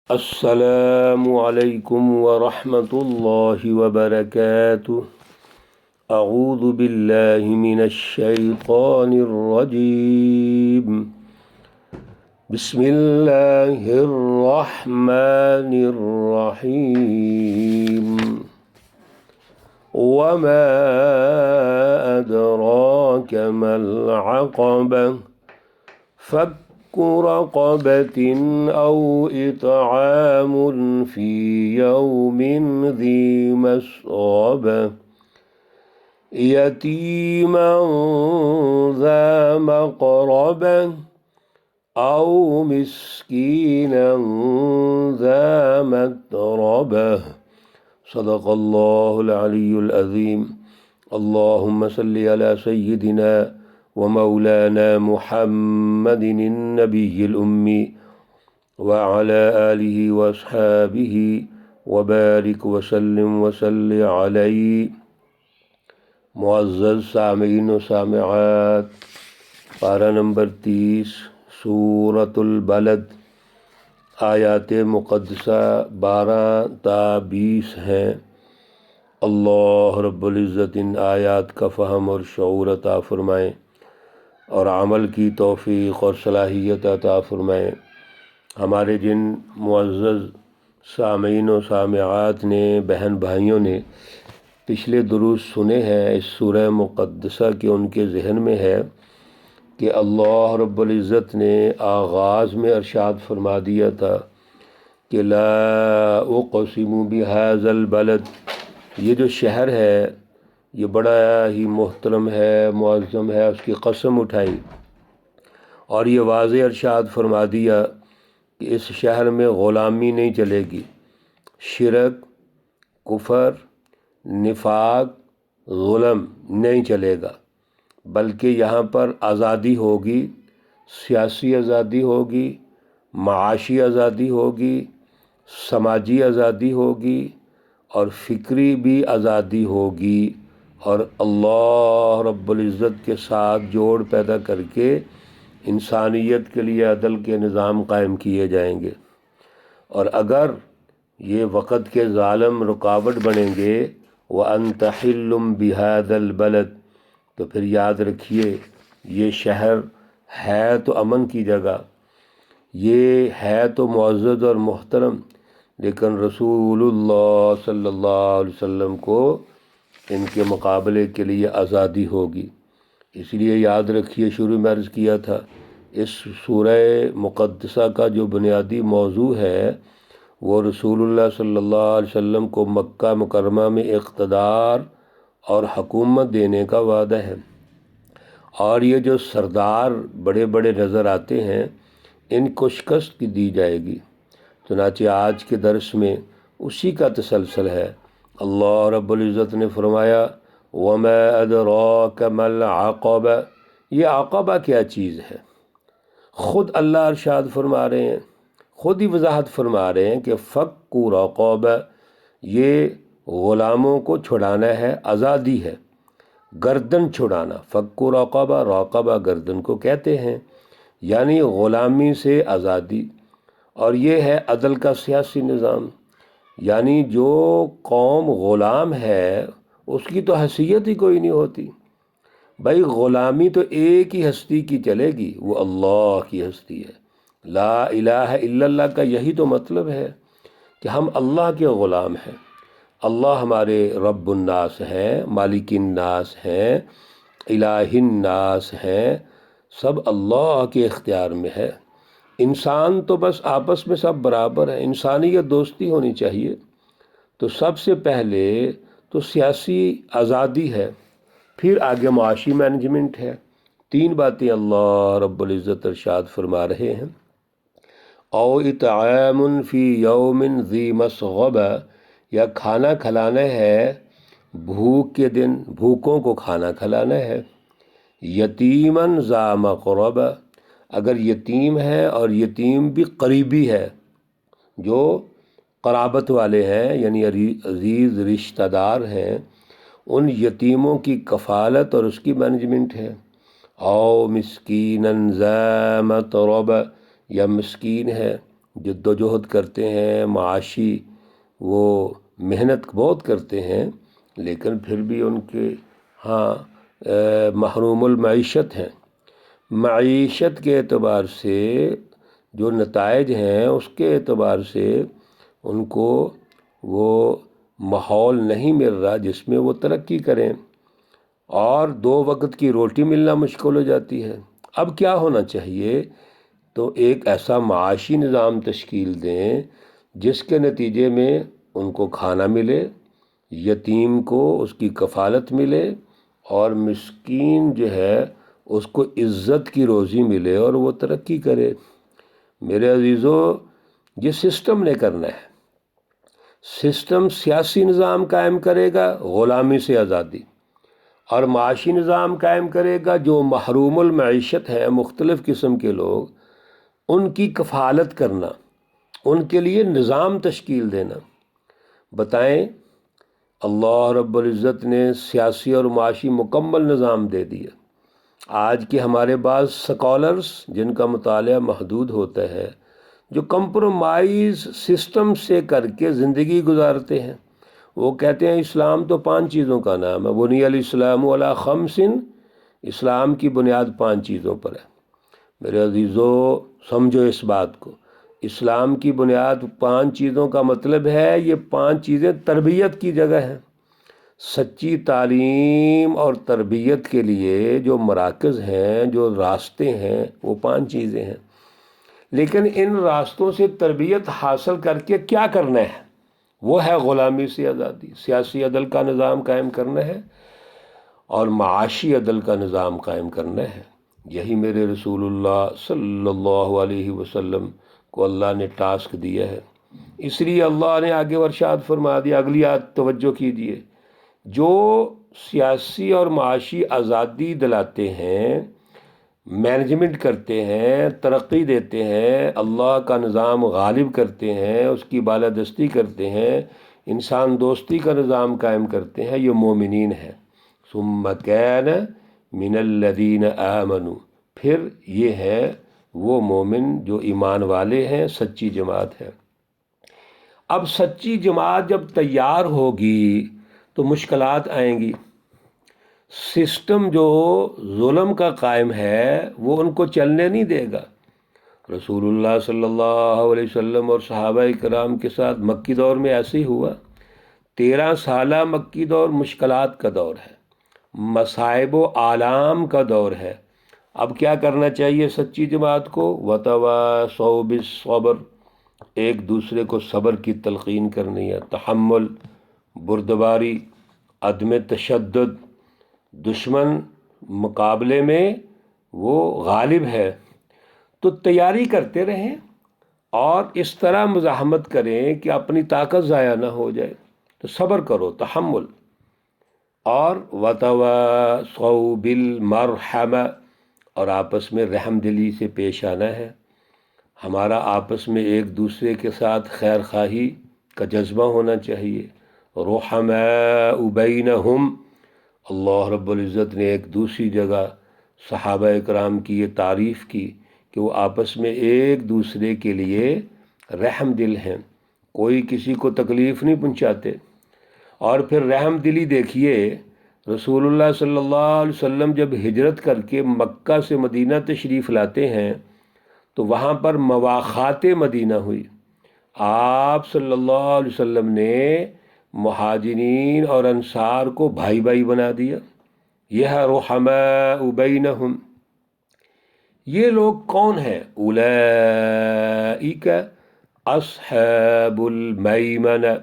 السلام علیکم ورحمۃ اللہ وبرکاتہ۔ اعوذ باللہ من الشیطان الرجیم، بسم اللہ الرحمن الرحیم۔ وما ادراک ما العقبہ، فک رقبة أو إطعام في يوم ذي مسغبة يتيما ذا مقربة أو مسكينا ذا متربة۔ صدق الله العلي العظيم۔ اللهم صل على سيدنا ومولانا محمد النبي الأمي وعلى آله وأصحابه وبارك وسلم عليه۔ معزز سامعین و سامعات، پارہ نمبر 30 سورۃ البلد، آیات مقدسہ 12 تا 20 ہیں۔ اللہ رب العزت ان آیات کا فہم اور شعور عطا فرمائیں اور عمل کی توفیق اور صلاحیت عطا فرمائیں۔ ہمارے جن معزز سامعین و سامعات نے، بہن بھائیوں نے پچھلے دروس سنے ہیں، اس سورہ مقدسہ کے ان کے ذہن میں ہے کہ اللہ رب العزت نے آغاز میں ارشاد فرما دیا تھا کہ لا اقسم بہذا البلد، یہ جو شہر ہے یہ بڑا ہی محترم ہے، معظم ہے، اس کی قسم اٹھائی اور یہ واضح ارشاد فرما دیا کہ اس شہر میں غلامی نہیں چلے گی، شرک، کفر، نفاق، ظلم نہیں چلے گا، بلکہ یہاں پر آزادی ہوگی، سیاسی آزادی ہوگی، معاشی آزادی ہوگی، سماجی آزادی ہوگی اور فکری بھی آزادی ہوگی، اور اللہ رب العزت کے ساتھ جوڑ پیدا کر کے انسانیت کے لیے عدل کے نظام قائم کیے جائیں گے۔ اور اگر یہ وقت کے ظالم رکاوٹ بنیں گے وَأَنْتَ حِلٌّ بِهَذَا الْبَلَدِ، تو پھر یاد رکھیے یہ شہر ہے تو امن کی جگہ، یہ ہے تو معزز اور محترم، لیکن رسول اللہ صلی اللہ علیہ وسلم کو ان کے مقابلے کے لیے آزادی ہوگی۔ اس لیے یاد رکھیے، شروع میں عرض کیا تھا، اس سورہ مقدسہ کا جو بنیادی موضوع ہے وہ رسول اللہ صلی اللہ علیہ وسلم کو مکہ مکرمہ میں اقتدار اور حکومت دینے کا وعدہ ہے، اور یہ جو سردار بڑے بڑے نظر آتے ہیں ان کو شکست کی دی جائے گی۔ چنانچہ آج کے درس میں اسی کا تسلسل ہے۔ اللہ رب العزت نے فرمایا وَمَا أَدْرَاكَ مَا الْعَقَبَةُ، یہ عقبہ کیا چیز ہے؟ خود اللہ ارشاد فرما رہے ہیں، خود ہی وضاحت فرما رہے ہیں کہ فَكُّ رَقَبَةٍ، یہ غلاموں کو چھڑانا ہے، آزادی ہے، گردن چھڑانا۔ فَكُّ رَقَبَةٍ، راقبہ گردن کو کہتے ہیں، یعنی غلامی سے آزادی، اور یہ ہے عدل کا سیاسی نظام۔ یعنی جو قوم غلام ہے اس کی تو حیثیت ہی کوئی نہیں ہوتی۔ بھائی غلامی تو ایک ہی ہستی کی چلے گی، وہ اللہ کی ہستی ہے۔ لا الہ الا اللہ کا یہی تو مطلب ہے کہ ہم اللہ کے غلام ہیں۔ اللہ ہمارے رب الناس ہیں، مالک الناس ہیں، الہ الناس ہیں، سب اللہ کے اختیار میں ہے۔ انسان تو بس آپس میں سب برابر ہیں، انسانیت دوستی ہونی چاہیے۔ تو سب سے پہلے تو سیاسی آزادی ہے، پھر آگے معاشی مینجمنٹ ہے۔ تین باتیں اللہ رب العزت ارشاد فرما رہے ہیں۔ او اطعام فی یوم ذی مسغبہ، یا کھانا کھلانا ہے بھوک کے دن، بھوکوں کو کھانا کھلانا ہے۔ یتیماً ذا مقربہ، اگر یتیم ہے اور یتیم بھی قریبی ہے، جو قرابت والے ہیں یعنی عزیز رشتہ دار ہیں، ان یتیموں کی کفالت اور اس کی مینجمنٹ ہے۔ او مسکینا ذا متربہ، یا مسکین ہے جد و جہد کرتے ہیں، معاشی وہ محنت بہت کرتے ہیں، لیکن پھر بھی ان کے ہاں محروم المعیشت ہیں۔ معیشت کے اعتبار سے جو نتائج ہیں اس کے اعتبار سے ان کو وہ ماحول نہیں مل رہا جس میں وہ ترقی کریں، اور 2 وقت کی روٹی ملنا مشکل ہو جاتی ہے۔ اب کیا ہونا چاہیے؟ تو ایک ایسا معاشی نظام تشکیل دیں جس کے نتیجے میں ان کو کھانا ملے، یتیم کو اس کی کفالت ملے، اور مسکین جو ہے اس کو عزت کی روزی ملے اور وہ ترقی کرے۔ میرے عزیزو، یہ سسٹم نے کرنا ہے۔ سسٹم سیاسی نظام قائم کرے گا، غلامی سے آزادی، اور معاشی نظام قائم کرے گا جو محروم المعیشت ہے، مختلف قسم کے لوگ، ان کی کفالت کرنا، ان کے لیے نظام تشکیل دینا۔ بتائیں، اللہ رب العزت نے سیاسی اور معاشی مکمل نظام دے دیا۔ آج کے ہمارے بعض سکالرز جن کا مطالعہ محدود ہوتا ہے، جو کمپرومائز سسٹم سے کر کے زندگی گزارتے ہیں، وہ کہتے ہیں اسلام تو 5 چیزوں کا نام ہے، بنی الاسلام علی 5، اسلام کی بنیاد 5 چیزوں پر ہے۔ میرے عزیزو، سمجھو اس بات کو، اسلام کی بنیاد 5 چیزوں کا مطلب ہے یہ 5 چیزیں تربیت کی جگہ ہیں۔ سچی تعلیم اور تربیت کے لیے جو مراکز ہیں، جو راستے ہیں، وہ 5 چیزیں ہیں۔ لیکن ان راستوں سے تربیت حاصل کر کے کیا کرنا ہے؟ وہ ہے غلامی سے آزادی، سیاسی عدل کا نظام قائم کرنا ہے، اور معاشی عدل کا نظام قائم کرنا ہے۔ یہی میرے رسول اللہ صلی اللہ علیہ وسلم کو اللہ نے ٹاسک دیا ہے۔ اس لیے اللہ نے آگے ارشاد فرما دیا، اگلی آیت توجہ کیجیے، جو سیاسی اور معاشی آزادی دلاتے ہیں، مینجمنٹ کرتے ہیں، ترقی دیتے ہیں، اللہ کا نظام غالب کرتے ہیں، اس کی بالادستی کرتے ہیں، انسان دوستی کا نظام قائم کرتے ہیں، یہ مومنین ہیں۔ ثم کان من الذین آمنوا، پھر یہ ہے وہ مومن جو ایمان والے ہیں، سچی جماعت ہے۔ اب سچی جماعت جب تیار ہوگی تو مشکلات آئیں گی۔ سسٹم جو ظلم کا قائم ہے وہ ان کو چلنے نہیں دے گا۔ رسول اللہ صلی اللہ علیہ وسلم اور صحابہ کرام کے ساتھ مکی دور میں ایسے ہی ہوا۔ 13 سالہ مکی دور مشکلات کا دور ہے، مصائب و آلام کا دور ہے۔ اب کیا کرنا چاہیے سچی جماعت کو؟ وَتَوَاصَوْا بِالصَّبْرِ، ایک دوسرے کو صبر کی تلقین کرنی ہے، تحمل، بردباری، عدم تشدد۔ دشمن مقابلے میں وہ غالب ہے، تو تیاری کرتے رہیں اور اس طرح مزاحمت کریں کہ اپنی طاقت ضائع نہ ہو جائے، تو صبر کرو، تحمل۔ اور وَتَوَاصَوْا بِالْمَرْحَمَةِ، اور آپس میں رحم دلی سے پیش آنا ہے۔ ہمارا آپس میں ایک دوسرے کے ساتھ خیر خواہی کا جذبہ ہونا چاہیے۔ رُحَمَاءُ بَيْنَهُمْ، اللہ رب العزت نے ایک دوسری جگہ صحابہ اکرام کی یہ تعریف کی کہ وہ آپس میں ایک دوسرے کے لیے رحم دل ہیں، کوئی کسی کو تکلیف نہیں پہنچاتے۔ اور پھر رحم دلی دیکھیے، رسول اللہ صلی اللہ علیہ وسلم جب ہجرت کر کے مکہ سے مدینہ تشریف لاتے ہیں تو وہاں پر مواخات مدینہ ہوئی۔ آپ صلی اللہ علیہ وسلم نے مہاجرین اور انصار کو بھائی بھائی بنا دیا۔ یہ ہے رحماء بینہم۔ یہ لوگ کون ہیں؟ اولئک اصحاب المیمنہ،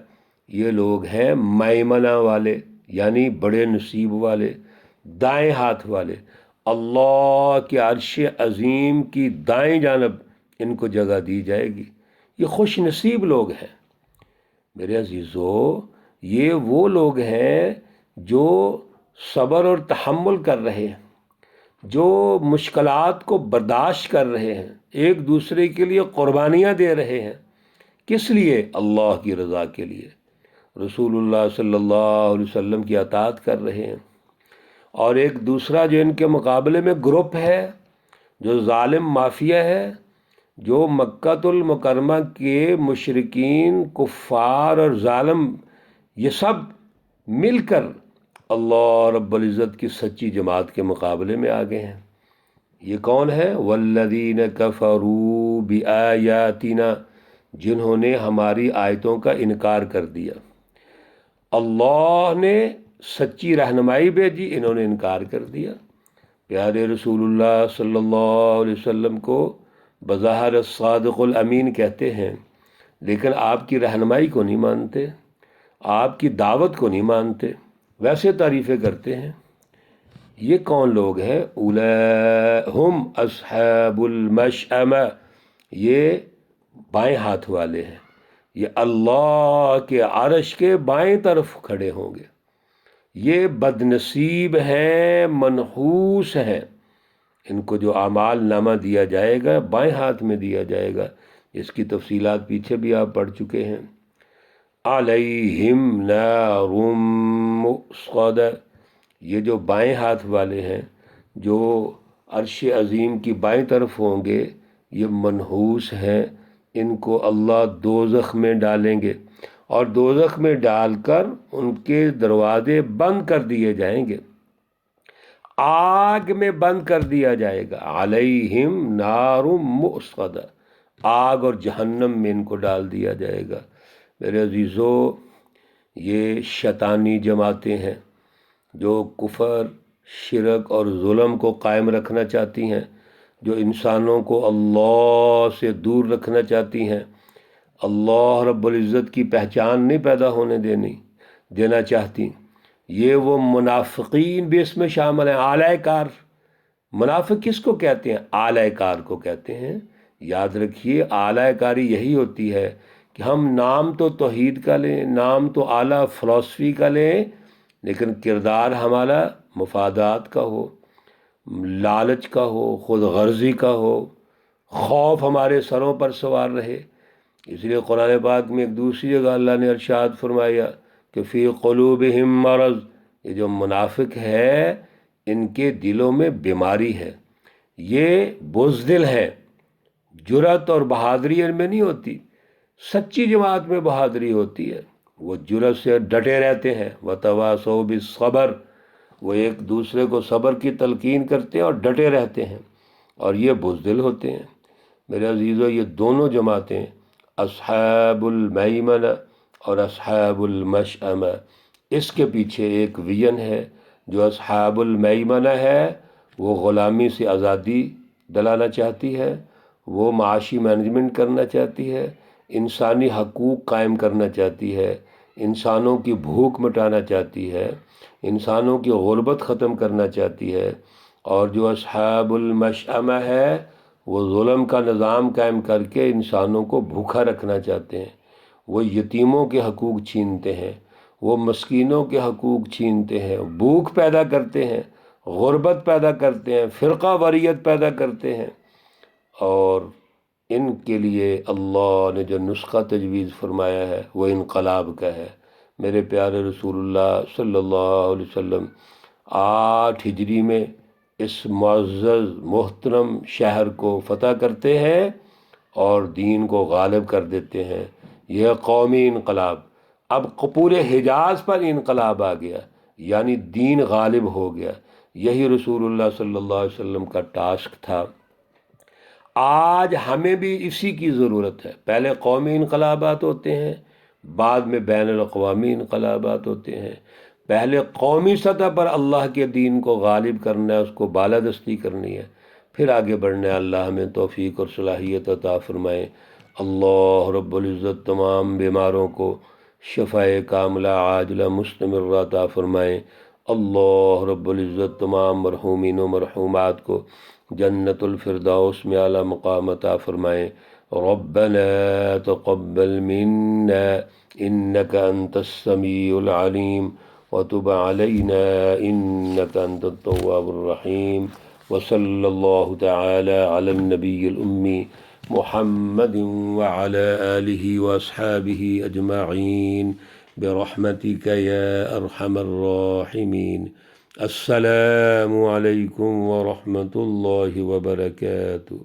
یہ لوگ ہیں میمنہ والے، یعنی بڑے نصیب والے، دائیں ہاتھ والے۔ اللہ کے عرش عظیم کی دائیں جانب ان کو جگہ دی جائے گی۔ یہ خوش نصیب لوگ ہیں۔ میرے عزیزو، یہ وہ لوگ ہیں جو صبر اور تحمل کر رہے ہیں، جو مشکلات کو برداشت کر رہے ہیں، ایک دوسرے کے لیے قربانیاں دے رہے ہیں۔ کس لیے؟ اللہ کی رضا کے لیے، رسول اللہ صلی اللہ علیہ وسلم کی اطاعت کر رہے ہیں۔ اور ایک دوسرا جو ان کے مقابلے میں گروپ ہے، جو ظالم مافیا ہے، جو مکۃ المکرمہ کے مشرکین، کفار اور ظالم، یہ سب مل کر اللہ رب العزت کی سچی جماعت کے مقابلے میں آ گئے ہیں۔ یہ کون ہے؟ والذین کفروا بآیاتنا، جنہوں نے ہماری آیتوں کا انکار کر دیا۔ اللہ نے سچی رہنمائی بھیجی، انہوں نے انکار کر دیا۔ پیارے رسول اللہ صلی اللہ علیہ وسلم کو بظاہر الصادق الامین کہتے ہیں، لیکن آپ کی رہنمائی کو نہیں مانتے، آپ کی دعوت کو نہیں مانتے، ویسے تعریفیں کرتے ہیں۔ یہ کون لوگ ہیں؟ ہم اصحاب المشأمہ، یہ بائیں ہاتھ والے ہیں، یہ اللہ کے عرش کے بائیں طرف کھڑے ہوں گے۔ یہ بد نصیب ہیں، منحوس ہیں، ان کو جو اعمال نامہ دیا جائے گا بائیں ہاتھ میں دیا جائے گا۔ اس کی تفصیلات پیچھے بھی آپ پڑھ چکے ہیں۔ علیہم نار مؤصدہ، یہ جو بائیں ہاتھ والے ہیں، جو عرش عظیم کی بائیں طرف ہوں گے، یہ منحوس ہیں، ان کو اللہ دوزخ میں ڈالیں گے، اور دوزخ میں ڈال کر ان کے دروازے بند کر دیے جائیں گے، آگ میں بند کر دیا جائے گا۔ علیہم نار مؤصدہ، آگ اور جہنم میں ان کو ڈال دیا جائے گا۔ میرے عزیزو، یہ شیطانی جماعتیں ہیں جو کفر، شرک اور ظلم کو قائم رکھنا چاہتی ہیں، جو انسانوں کو اللہ سے دور رکھنا چاہتی ہیں، اللہ رب العزت کی پہچان نہیں پیدا ہونے دینا چاہتی۔ یہ وہ منافقین بھی اس میں شامل ہیں، اعلی کار۔ منافق کس کو کہتے ہیں؟ اعلی کار کو کہتے ہیں۔ یاد رکھیے، اعلی کاری یہی ہوتی ہے کہ ہم نام تو توحید کا لیں، نام تو اعلیٰ فلسفی کا لیں، لیکن کردار ہمارا مفادات کا ہو، لالچ کا ہو، خود غرضی کا ہو، خوف ہمارے سروں پر سوار رہے۔ اس لیے قرآن پاک میں ایک دوسری جگہ اللہ نے ارشاد فرمایا کہ فی قلوبہم مرض، یہ جو منافق ہے ان کے دلوں میں بیماری ہے، یہ بزدل ہے، جرأت اور بہادری ان میں نہیں ہوتی۔ سچی جماعت میں بہادری ہوتی ہے، وہ جرأت سے ڈٹے رہتے ہیں۔ وتواصوا بالصبر، وہ ایک دوسرے کو صبر کی تلقین کرتے ہیں اور ڈٹے رہتے ہیں، اور یہ بزدل ہوتے ہیں۔ میرے عزیزو، یہ دونوں جماعتیں، اصحاب المیمنہ اور اصحاب المشأمہ، اس کے پیچھے ایک ویژن ہے۔ جو اصحاب المیمنہ ہے وہ غلامی سے آزادی دلانا چاہتی ہے، وہ معاشی مینجمنٹ کرنا چاہتی ہے، انسانی حقوق قائم کرنا چاہتی ہے، انسانوں کی بھوک مٹانا چاہتی ہے، انسانوں کی غربت ختم کرنا چاہتی ہے۔ اور جو اصحاب المشأمہ ہے وہ ظلم کا نظام قائم کر کے انسانوں کو بھوکا رکھنا چاہتے ہیں، وہ یتیموں کے حقوق چھینتے ہیں، وہ مسکینوں کے حقوق چھینتے ہیں، بھوک پیدا کرتے ہیں، غربت پیدا کرتے ہیں، فرقہ واریت پیدا کرتے ہیں۔ اور ان کے لیے اللہ نے جو نسخہ تجویز فرمایا ہے وہ انقلاب کا ہے۔ میرے پیارے رسول اللہ صلی اللہ علیہ وسلم 8 ہجری میں اس معزز محترم شہر کو فتح کرتے ہیں اور دین کو غالب کر دیتے ہیں۔ یہ قومی انقلاب۔ اب پورے حجاز پر انقلاب آ گیا، یعنی دین غالب ہو گیا۔ یہی رسول اللہ صلی اللہ علیہ وسلم کا ٹاسک تھا۔ آج ہمیں بھی اسی کی ضرورت ہے۔ پہلے قومی انقلابات ہوتے ہیں، بعد میں بین الاقوامی انقلابات ہوتے ہیں۔ پہلے قومی سطح پر اللہ کے دین کو غالب کرنا ہے، اس کو بالادستی کرنی ہے، پھر آگے بڑھنا ہے۔ اللہ ہمیں توفیق اور صلاحیت عطا فرمائے۔ اللہ رب العزت تمام بیماروں کو شفاء کاملہ عاجلہ مستمرہ عطا فرمائے۔ اللہ رب العزت تمام مرحومین و مرحومات کو جنت الفردوس میں اعلیٰ مقام عطا فرمائے۔ ربنا تقبل منا انك انت السميع العليم وتب علينا انك انت التواب الرحيم، وصلى الله تعالى على النبي الأمي محمد وعلى آله وأصحابه أجمعين برحمتك يا أرحم الراحمين۔ السلام علیکم ورحمۃ اللہ وبرکاتہ۔